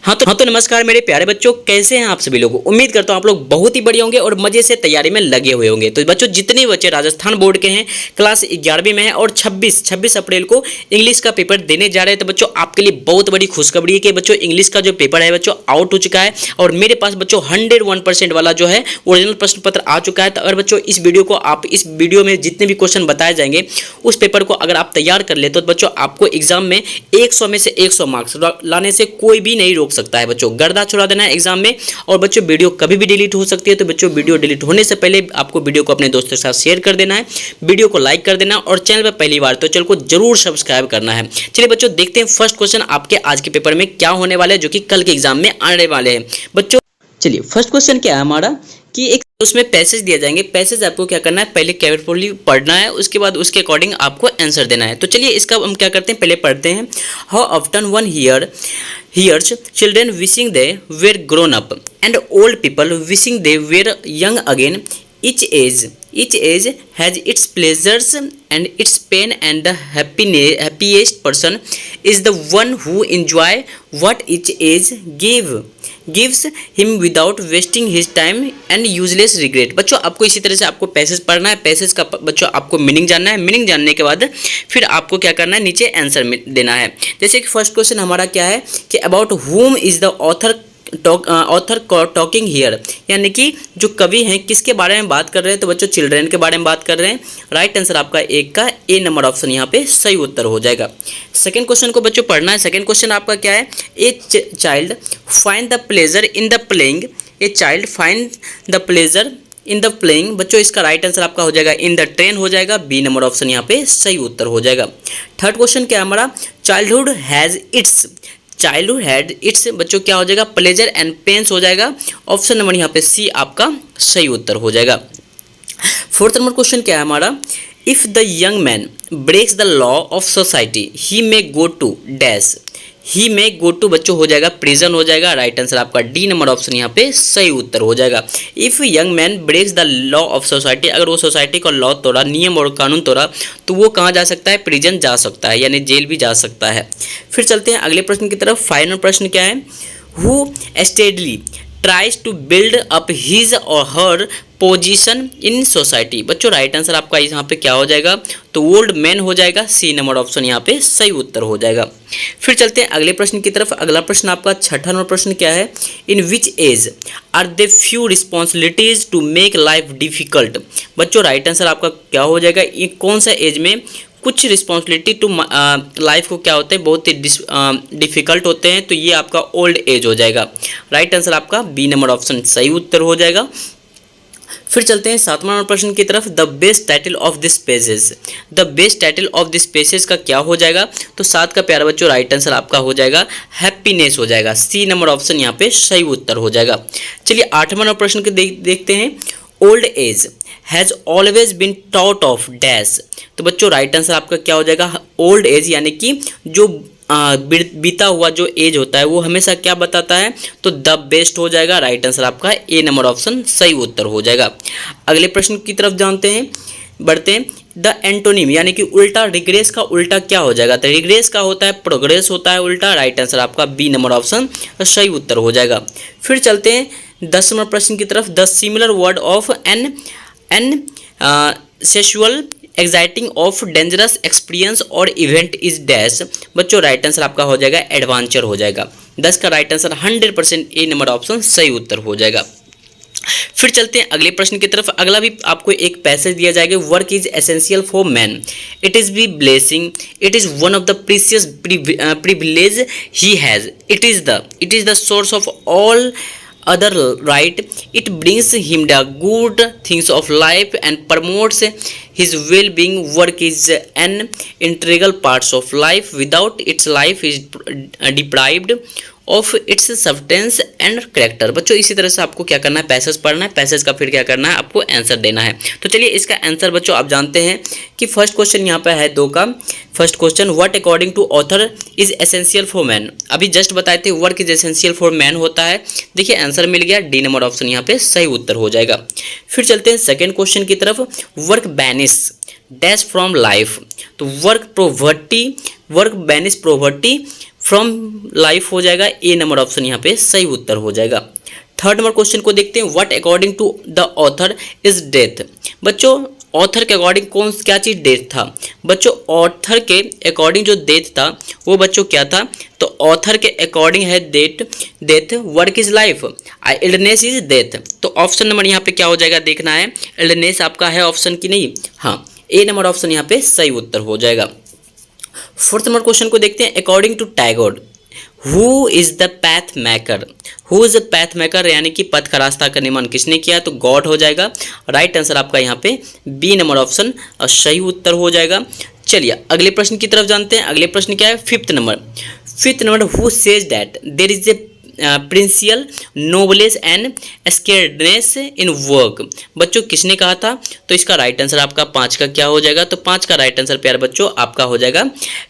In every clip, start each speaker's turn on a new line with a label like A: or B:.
A: हाँ तो नमस्कार मेरे प्यारे बच्चों, कैसे हैं आप सभी लोग। उम्मीद करता हूँ आप लोग बहुत ही बढ़िया होंगे और मजे से तैयारी में लगे हुए होंगे। तो बच्चों, जितने बच्चे राजस्थान बोर्ड के हैं, क्लास 11वीं में हैं और 26 अप्रैल को इंग्लिश का पेपर देने जा रहे हैं, तो बच्चों आपके लिए बहुत बड़ी खुशखबरी है कि बच्चों इंग्लिश का जो पेपर है बच्चों आउट हो चुका है और मेरे पास बच्चों 101% वाला जो है ओरिजिनल प्रश्न पत्र आ चुका है। तो अगर बच्चों इस वीडियो में जितने भी क्वेश्चन बताए जाएंगे उस पेपर को अगर आप तैयार कर ले तो बच्चों आपको एग्जाम में 100 में से 100 मार्क्स लाने से कोई भी नहीं रोक सकता है। बच्चों गर्दा छुड़ा देना है एग्जाम में। और बच्चों वीडियो कभी भी डिलीट हो सकती है, तो बच्चों वीडियो डिलीट होने से पहले आपको वीडियो को अपने दोस्तों के साथ शेयर कर देना है, वीडियो को लाइक कर देना और चैनल पर पहली बार तो चैनल को जरूर सब्सक्राइब करना है। चलिए बच्चों, देखते हैं फर्स्ट क्वेश्चन आपके आज के पेपर में क्या होने वाला है, जो कि कल के एग्जाम में आने वाले हैं। बच्चों चलिए फर्स्ट क्वेश्चन क्या है हमारा कि एक उसमें पैसेज दिया जाएंगे। पैसेज आपको क्या करना है, पहले केयरफुली पढ़ना है, उसके बाद उसके अकॉर्डिंग आपको आंसर देना है। तो चलिए इसका हम क्या करते हैं, पहले पढ़ते हैं। How often one hears children wishing they were grown up and old people wishing they were young again. Each age has its pleasures and its pain, and the happiest person is the one who enjoy what each age gives him without wasting his time and useless regret। बच्चों आपको इसी तरह से आपको passage पढ़ना है। Passage का बच्चों आपको मीनिंग जानना है। मीनिंग जानने के बाद फिर आपको क्या करना है, नीचे आंसर देना है। जैसे कि फर्स्ट क्वेश्चन हमारा क्या है कि about whom is the author talking here, यानी कि जो कवि हैं किसके बारे में बात कर रहे हैं, तो बच्चों चिल्ड्रेन के बारे में बात कर रहे हैं। राइट आंसर आपका एक का ए नंबर ऑप्शन यहाँ पे सही उत्तर हो जाएगा। सेकंड क्वेश्चन को बच्चों पढ़ना है। सेकंड क्वेश्चन आपका क्या है, a child find the pleasure in the playing. A child find the pleasure in the playing. बच्चों इसका राइट आंसर आपका हो जाएगा इन द ट्रेन हो जाएगा, बी नंबर ऑप्शन यहाँ पे सही उत्तर हो जाएगा। थर्ड क्वेश्चन क्या है हमारा, चाइल्डहुड हैज़ इट्स बच्चों क्या हो जाएगा, प्लेजर एंड पेन्स हो जाएगा। ऑप्शन नंबर यहाँ पे सी आपका सही उत्तर हो जाएगा। फोर्थ नंबर क्वेश्चन क्या है हमारा, if the young man breaks the law of society he may go to dash. He may go to बच्चों हो जाएगा प्रिजन हो जाएगा। राइट आंसर आपका डी नंबर ऑप्शन यहाँ पे सही उत्तर हो जाएगा। If young man breaks the law of society, अगर वो सोसाइटी का लॉ तोड़ा, नियम और कानून तोड़ा, तो वो कहाँ जा सकता है, प्रिजन जा सकता है, यानी जेल भी जा सकता है। फिर चलते हैं अगले प्रश्न की तरफ। फाइनल प्रश्न क्या है, who steadily tries to build up his और हर पोजीशन इन सोसाइटी। बच्चों राइट आंसर आपका यहाँ पे क्या हो जाएगा, तो ओल्ड मैन हो जाएगा, सी नंबर ऑप्शन यहाँ पे सही उत्तर हो जाएगा। फिर चलते हैं अगले प्रश्न की तरफ। अगला प्रश्न आपका छठा नंबर प्रश्न क्या है, in which age are they few responsibilities to make life difficult. बच्चों राइट आंसर आपका क्या हो जाएगा, ये कौन सा एज में कुछ रिस्पॉन्सिबिलिटी टू लाइफ को क्या होते हैं, बहुत ही डिफिकल्ट होते हैं, तो ये आपका ओल्ड एज हो जाएगा। राइट आंसर आपका बी नंबर ऑप्शन सही उत्तर हो जाएगा। फिर चलते हैं सातवां नंबर प्रश्न की तरफ। The best title of this pages, the best title of this pages का क्या हो जाएगा, तो सात का प्यारा बच्चों राइट आंसर आपका हो जाएगा हैप्पीनेस हो जाएगा, सी नंबर ऑप्शन यहाँ पे सही उत्तर हो जाएगा। चलिए आठवां नंबर प्रश्न को देखते हैं। Old age has always been taught of dash. तो बच्चों राइट आंसर आपका क्या हो जाएगा, ओल्ड एज यानी कि जो बीता हुआ जो एज होता है वो हमेशा क्या बताता है, तो द बेस्ट हो जाएगा। राइट आंसर आपका ए नंबर ऑप्शन सही उत्तर हो जाएगा। अगले प्रश्न की तरफ जानते हैं, बढ़ते हैं। द एंटोनिम यानी कि उल्टा, रिग्रेस का उल्टा क्या हो जाएगा, तो रिग्रेस का होता है प्रोग्रेस होता है उल्टा। राइट आंसर आपका बी नंबर ऑप्शन सही उत्तर हो जाएगा। फिर चलते हैं 10 नंबर प्रश्न की तरफ। The similar word of an sexual exciting of dangerous experience और इवेंट इज डैश। बच्चों राइट आंसर आपका हो जाएगा एडवेंचर हो जाएगा। 10 का right answer 100% A number option सही उत्तर हो जाएगा। फिर चलते हैं अगले प्रश्न की तरफ। अगला भी आपको एक पैसेज दिया जाएगा, work is essential for man, it is be blessing, it is one of the precious privilege he has, it is the source of all other right, it brings him the good things of life and promotes his well-being. Work is an integral part of life, without its life is deprived of its substance and character. बच्चों इसी तरह से आपको क्या करना है, passage पढ़ना है, पैसेज का फिर क्या करना है, आपको आंसर देना है। तो चलिए इसका आंसर बच्चों आप जानते हैं कि फर्स्ट क्वेश्चन यहाँ पे है 2 का। First question, what according to author is essential for man. अभी जस्ट बताए थे work is essential for man होता है। देखिए आंसर मिल गया, डी नंबर ऑप्शन यहाँ पे सही उत्तर हो जाएगा। फिर चलते हैं सेकेंड क्वेश्चन की तरफ। Work banish dash from life, तो work banish poverty from life हो जाएगा, ए नंबर ऑप्शन यहाँ पे सही उत्तर हो जाएगा। थर्ड नंबर क्वेश्चन को देखते हैं, what according to the author is death. बच्चों ऑथर के अकॉर्डिंग कौन क्या चीज़ डेथ था? बच्चों ऑथर के अकॉर्डिंग जो डेथ था वो बच्चों क्या था? तो ऑथर के अकॉर्डिंग है death work is life, illness is death. तो ऑप्शन नंबर यहाँ पे क्या हो जाएगा देखना है, इलनेस आपका है ऑप्शन की नहीं, हाँ ए नंबर ऑप्शन यहाँ पे सही उत्तर हो जाएगा। फोर्थ नंबर क्वेश्चन को देखते हैं, according to Tagore who is the path maker. Who is the path maker यानी कि पथ का रास्ता का निर्माण किसने किया? तो गॉड हो जाएगा। राइट आंसर आपका यहाँ पे बी नंबर ऑप्शन सही उत्तर हो जाएगा। चलिए अगले प्रश्न की तरफ जानते हैं। अगले प्रश्न क्या है? Fifth number who says that there is a principal nobleness and sacredness in work. बच्चों किसने कहा था? तो इसका राइट आंसर आपका 5 का क्या हो जाएगा? तो 5 का राइट आंसर प्यारे बच्चों आपका हो जाएगा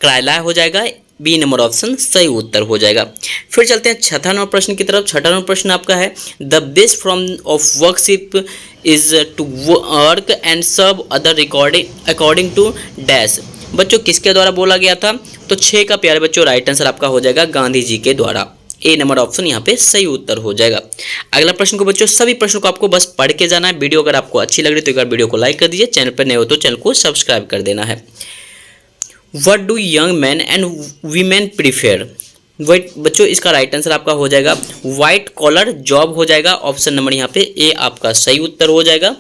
A: क्राइला हो जाएगा, बी नंबर ऑप्शन सही उत्तर हो जाएगा। फिर चलते हैं छठा नंबर प्रश्न की तरफ। छठा नंबर प्रश्न आपका है, the best form of worship is to work and serve other recording according to dash. बच्चों किसके द्वारा बोला गया था? तो 6 का प्यारे बच्चों राइट आंसर आपका हो जाएगा गांधी जी के द्वारा, ए नंबर ऑप्शन यहाँ पे सही उत्तर हो जाएगा। अगला प्रश्न को बच्चों सभी प्रश्नों को आपको बस पढ़ के जाना है। वीडियो अगर आपको अच्छी लग रही तो एक बार वीडियो को लाइक कर दीजिए, चैनल पर नए हो तो चैनल को सब्सक्राइब कर देना है। What do young man and women prepare. बच्चों इसका राइट आंसर आपका हो जाएगा व्हाइट कॉलर जॉब हो जाएगा, ऑप्शन नंबर यहाँ पे ए आपका सही उत्तर हो जाएगा।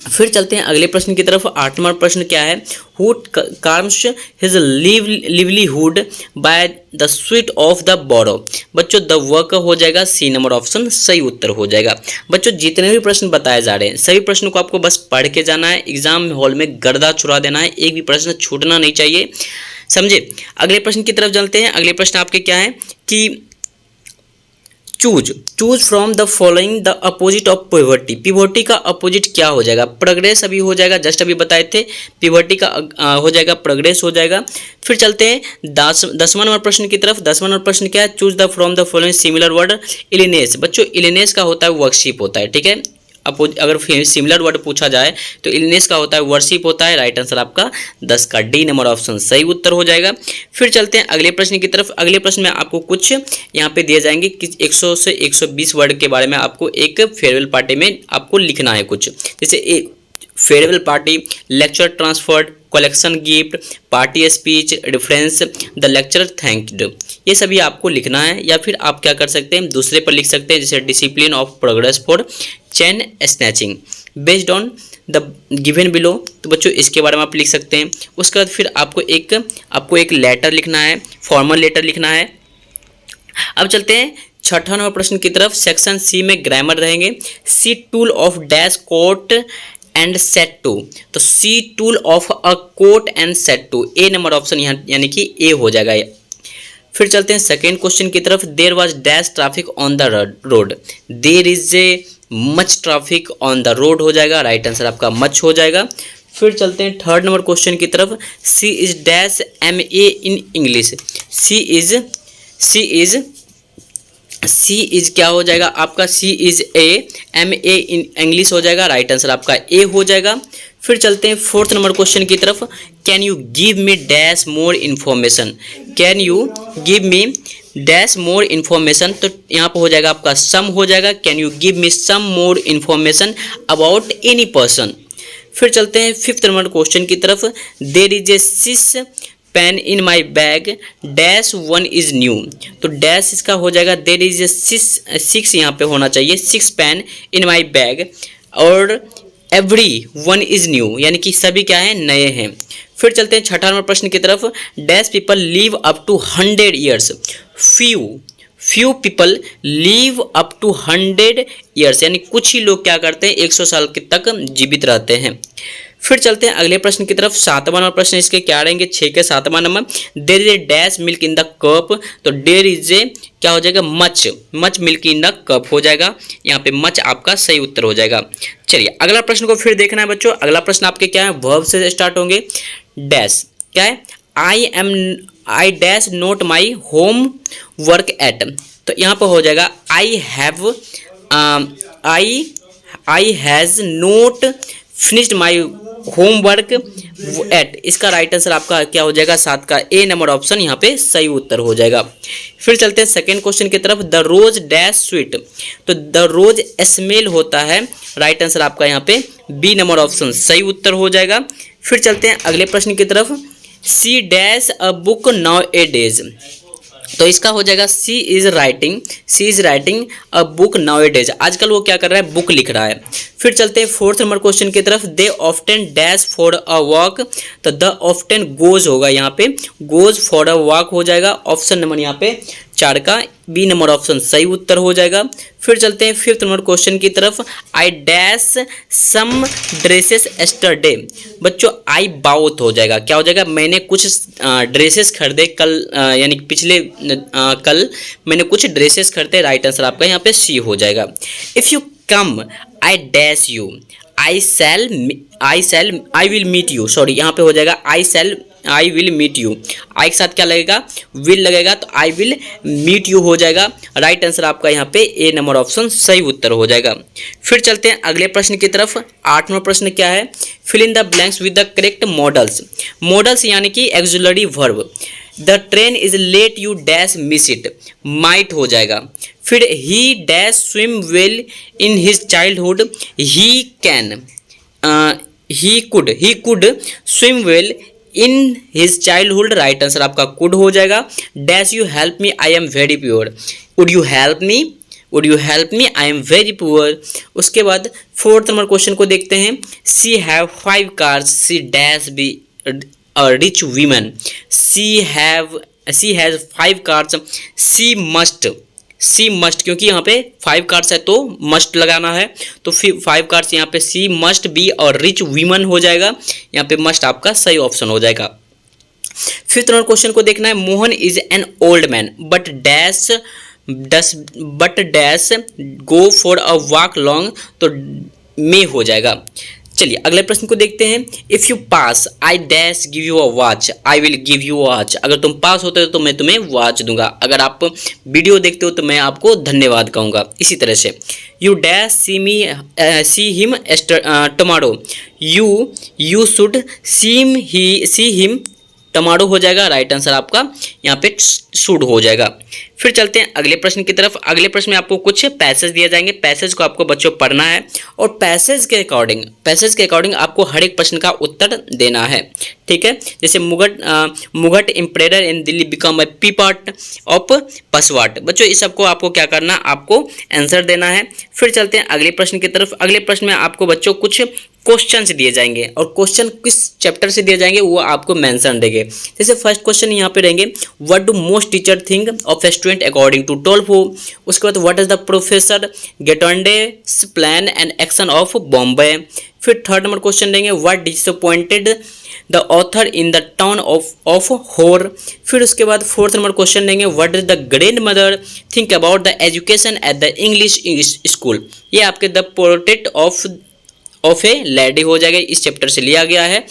A: फिर चलते हैं अगले प्रश्न की तरफ। 8 नंबर प्रश्न क्या है? Who earns his livelihood by the sweet of the brow. बच्चों द वर्क हो जाएगा, सी नंबर ऑप्शन सही उत्तर हो जाएगा। बच्चों जितने भी प्रश्न बताए जा रहे हैं सभी प्रश्नों को आपको बस पढ़ के जाना है, एग्जाम हॉल में गर्दा छुड़ा देना है, एक भी प्रश्न छूटना नहीं चाहिए, समझे। अगले प्रश्न की तरफ चलते हैं। अगले प्रश्न आपके क्या है कि choose from the following the opposite of poverty. Poverty का अपोजिट क्या हो जाएगा? प्रोग्रेस अभी हो जाएगा, जस्ट अभी बताए थे। पिवोटी का हो जाएगा प्रोग्रेस हो जाएगा। फिर चलते हैं 10वां नंबर प्रश्न की तरफ। 10वां नंबर प्रश्न क्या है? Choose the from the following similar word illness. बच्चों इलिनेस का होता है वर्कशिप होता है, ठीक है। अगर सिमिलर वर्ड पूछा जाए तो इलनेस का होता है वर्शिप होता है। राइट आंसर आपका 10 का डी नंबर ऑप्शन सही उत्तर हो जाएगा। फिर चलते हैं अगले प्रश्न की तरफ। अगले प्रश्न में आपको कुछ यहाँ पे दिए जाएंगे कि 100 से 120 वर्ड के बारे में आपको एक फेयरवेल पार्टी में आपको लिखना है कुछ, जैसे farewell party, lecture transferred, collection gift, party speech, reference, the lecture thanked, ये सभी आपको लिखना है। या फिर आप क्या कर सकते हैं दूसरे पर लिख सकते हैं, जैसे discipline of progress for chain snatching based on the given below. तो बच्चों इसके बारे में आप लिख सकते हैं। उसके बाद फिर आपको एक लेटर लिखना है, फॉर्मल लेटर लिखना है। अब चलते हैं 6ठा नंबर प्रश्न की तरफ। सेक्शन सी में ग्रामर रहेंगे। She took off dash coat and set to. तो she took off a coat and set to, A number option यहाँ यानी कि ए हो जाएगा। फिर चलते हैं सेकेंड क्वेश्चन की तरफ। There was dash traffic on the road. There is a much traffic on the road हो जाएगा। राइट आंसर आपका मच हो जाएगा। फिर चलते हैं थर्ड नंबर क्वेश्चन की तरफ। She is dash M A in English. She is क्या हो जाएगा आपका? She is a M A in English हो जाएगा। राइट आंसर आपका ए हो जाएगा। फिर चलते हैं फोर्थ नंबर क्वेश्चन की तरफ। Can you give me dash more information. Can you give me dash more information, तो यहाँ पर हो जाएगा आपका सम हो जाएगा। Can you give me some more information about any person. फिर चलते हैं फिफ्थ नंबर क्वेश्चन की तरफ। There is a 6 pen in my bag dash 1 is new. तो डैश इसका हो जाएगा देयर इज ए 6 यहाँ पे होना चाहिए। 6 पेन इन माई बैग और एवरी 1 इज न्यू, यानी कि सभी क्या है नए हैं। फिर चलते हैं छठा नंबर प्रश्न की तरफ। Dash people live up to 100 years. Few people live up to 100 years, यानी कुछ ही लोग क्या करते हैं 100 साल तक जीवित रहते हैं। फिर चलते हैं अगले प्रश्न की तरफ। 7वां नंबर प्रश्न इसके क्या रहेंगे? 6 के 7वां number. There is a dash milk in the cup. तो देयर इज ए क्या हो जाएगा? Much milk in the cup हो जाएगा। यहाँ पे मच आपका सही उत्तर हो जाएगा। चलिए अगला प्रश्न को फिर देखना है बच्चों। अगला प्रश्न आपके क्या है? वर्ब से स्टार्ट होंगे। डैश क्या है? I dash note my home work at. तो यहाँ पर हो जाएगा I has note finished my homework eight, इसका राइट आंसर आपका क्या हो जाएगा, 7 का ए नंबर ऑप्शन यहाँ पे सही उत्तर हो जाएगा। फिर चलते हैं सेकेंड क्वेश्चन की तरफ। द रोज डैश स्वीट, तो द रोज स्मेल होता है, राइट आंसर आपका यहाँ पे बी नंबर ऑप्शन सही उत्तर हो जाएगा। फिर चलते हैं अगले प्रश्न की तरफ। She dash a book nowadays, तो इसका हो जाएगा she is writing a book nowadays, आजकल वो क्या कर रहा है, बुक लिख रहा है। फिर चलते हैं फोर्थ नंबर क्वेश्चन की तरफ। They often dash for a walk, तो द ऑफ्टन गोज होगा यहाँ पे, गोज फॉर अ वॉक हो जाएगा, ऑप्शन नंबर यहाँ पे 4 का बी नंबर ऑप्शन सही उत्तर हो जाएगा। फिर चलते हैं फिफ्थ नंबर क्वेश्चन की तरफ। I dash some dresses yesterday, बच्चों आई बाउथ हो जाएगा, क्या हो जाएगा, मैंने कुछ ड्रेसेस खरीदे कल, यानी पिछले कल मैंने कुछ ड्रेसेस खरीदे, राइट आंसर आपका यहाँ पे सी हो जाएगा। If you come I dash you, I will meet you, sorry यहाँ पे हो जाएगा I will meet you, I के साथ क्या लगेगा, विल लगेगा, तो आई विल मीट यू हो जाएगा, राइट आंसर आपका यहाँ पे ए नंबर ऑप्शन सही उत्तर हो जाएगा। फिर चलते हैं अगले प्रश्न की तरफ। 8वां प्रश्न क्या है, fill in the blanks with the correct modals यानी कि auxiliary verb. The train is late you dash miss it, might हो जाएगा। फिर he dash swim well in his childhood, he can, he could swim well in his childhood, right answer आपका could हो जाएगा। Dash you help me I am very poor, would you help me I am very poor. उसके बाद fourth number question को देखते हैं। C have 5 cars, C dash B a rich women, C has 5 cars, C must, क्योंकि यहाँ पे 5 cars है तो मस्ट लगाना है, तो फिर 5 कार्स यहाँ पे सी मस्ट बी और रिच वीमन हो जाएगा, यहाँ पे मस्ट आपका सही ऑप्शन हो जाएगा। फिफ्थ नंबर क्वेश्चन को देखना है। Mohan is an old man but dash go for a walk long, तो मे हो जाएगा। चलिए अगले प्रश्न को देखते हैं। If you pass I dash give you a watch, I will give you watch, अगर तुम पास होते हो तो मैं तुम्हें वॉच दूंगा, अगर आप वीडियो देखते हो तो मैं आपको धन्यवाद कहूँगा। इसी तरह से you dash see him tomorrow, you should see him tomorrow हो जाएगा, राइट आंसर आपका यहाँ पे शुड हो जाएगा। फिर चलते हैं अगले प्रश्न की तरफ। अगले प्रश्न में आपको कुछ पैसेज दिए जाएंगे, पैसेज को आपको बच्चों पढ़ना है और पैसेज के अकॉर्डिंग आपको हर एक प्रश्न का उत्तर देना है, ठीक है। जैसे मुगट emperor in Delhi become a puppet of पसवाट, बच्चों इस सबको आपको क्या करना, आपको आंसर देना है। फिर चलते हैं अगले प्रश्न की तरफ। अगले प्रश्न में आपको बच्चों कुछ क्वेश्चंस दिए जाएंगे और क्वेश्चन किस चैप्टर से दिए जाएंगे वो आपको मेंशन देंगे। जैसे फर्स्ट क्वेश्चन यहाँ पे रहेंगे, what do most teacher think of a student according to टोल्फो। उसके बाद what is the professor Gaitonde's plan and action of Bombay. फिर थर्ड नंबर क्वेश्चन रहेंगे, what disappointed the author in the town of होर। फिर उसके बाद फोर्थ नंबर क्वेश्चन रहेंगे, what is the grandmother think about the education at the English school. ये आपके the portrait of a lady हो जाएगा, इस चैप्टर से लिया गया है।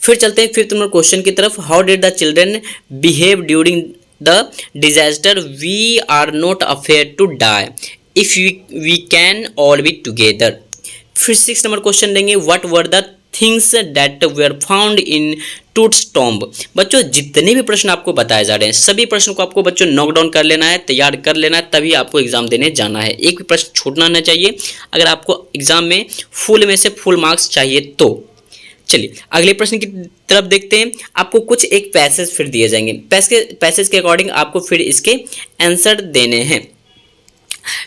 A: फिर चलते हैं फिफ्थ नंबर क्वेश्चन की तरफ। How did the children behave during the disaster, we are not afraid to die if we can all be together. फिर सिक्स नंबर क्वेश्चन देंगे, what were the things that were found in Tut's tomb. बच्चों जितने भी प्रश्न आपको बताए जा रहे हैं सभी प्रश्न को आपको बच्चों नोट डाउन कर लेना है, तैयार कर लेना है, तभी आपको एग्जाम देने जाना है। एक भी प्रश्न छूटना नहीं चाहिए अगर आपको एग्जाम में फुल में से फुल मार्क्स चाहिए तो। चलिए अगले प्रश्न की तरफ देखते हैं। आपको कुछ एक पैसेज फिर दिए जाएंगे, पैसेज के अकॉर्डिंग आपको फिर इसके आंसर देने हैं।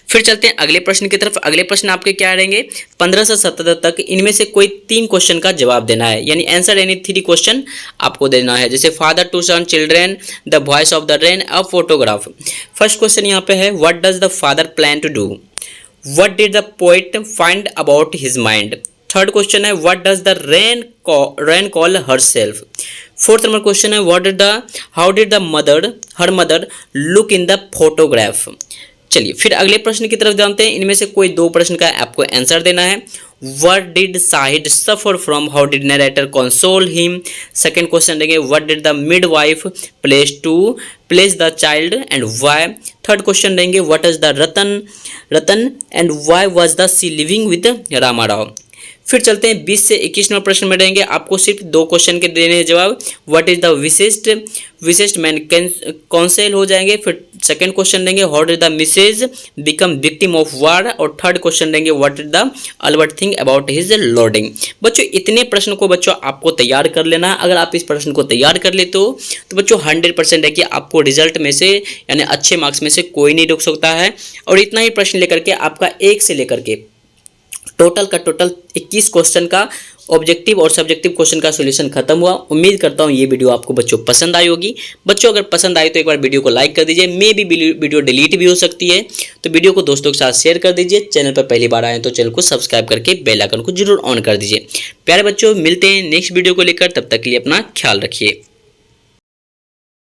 A: फिर चलते हैं अगले प्रश्न की तरफ। अगले प्रश्न आपके क्या रहेंगे, 15 से 17 तक इनमें से कोई 3 क्वेश्चन का जवाब देना है, यानी आंसर एनी 3 क्वेश्चन आपको देना है। जैसे father to son, children, the voice of the rain, a photograph. First question यहाँ पे है, what does the father plan to do, what did the poet find about his mind. Third question है, what does the rain call herself. Fourth number question है, how did the her mother look in the photograph. चलिए फिर अगले प्रश्न की तरफ जानते हैं। इनमें से कोई 2 प्रश्न का आपको आंसर देना है। What did Sahid suffer from, how did narrator console him. Second question देंगे, what did the midwife place the child and why. Third question देंगे, what is the Ratan and why was the she living with Rama Rao. फिर चलते हैं 20 से 21 number प्रश्न में रहेंगे, आपको सिर्फ 2 क्वेश्चन के देने हैं जवाब। व्हाट इज द विशिष्ट मैन कौंसेल हो जाएंगे। फिर सेकंड क्वेश्चन देंगे what is the Mrs become victim of war, और थर्ड क्वेश्चन देंगे what is the Albert think about his lording. बच्चों इतने प्रश्न को बच्चों आपको तैयार कर लेना है। अगर आप इस प्रश्न को तैयार कर लेते हो तो बच्चों 100% है कि आपको रिजल्ट में से यानी अच्छे मार्क्स में से कोई नहीं रोक सकता है। और इतना ही प्रश्न लेकर के आपका 1 से लेकर के टोटल का टोटल 21 क्वेश्चन का ऑब्जेक्टिव और सब्जेक्टिव क्वेश्चन का सॉल्यूशन खत्म हुआ। उम्मीद करता हूँ ये वीडियो आपको बच्चों पसंद आई होगी। बच्चों अगर पसंद आई तो एक बार वीडियो को लाइक कर दीजिए, मे भी वीडियो डिलीट भी हो सकती है, तो वीडियो को दोस्तों के साथ शेयर कर दीजिए। चैनल पर पहली बार आए तो चैनल को सब्सक्राइब करके बेल आइकन को जरूर ऑन कर दीजिए। प्यारे बच्चों मिलते हैं नेक्स्ट वीडियो को लेकर, तब तक के लिए अपना ख्याल रखिए।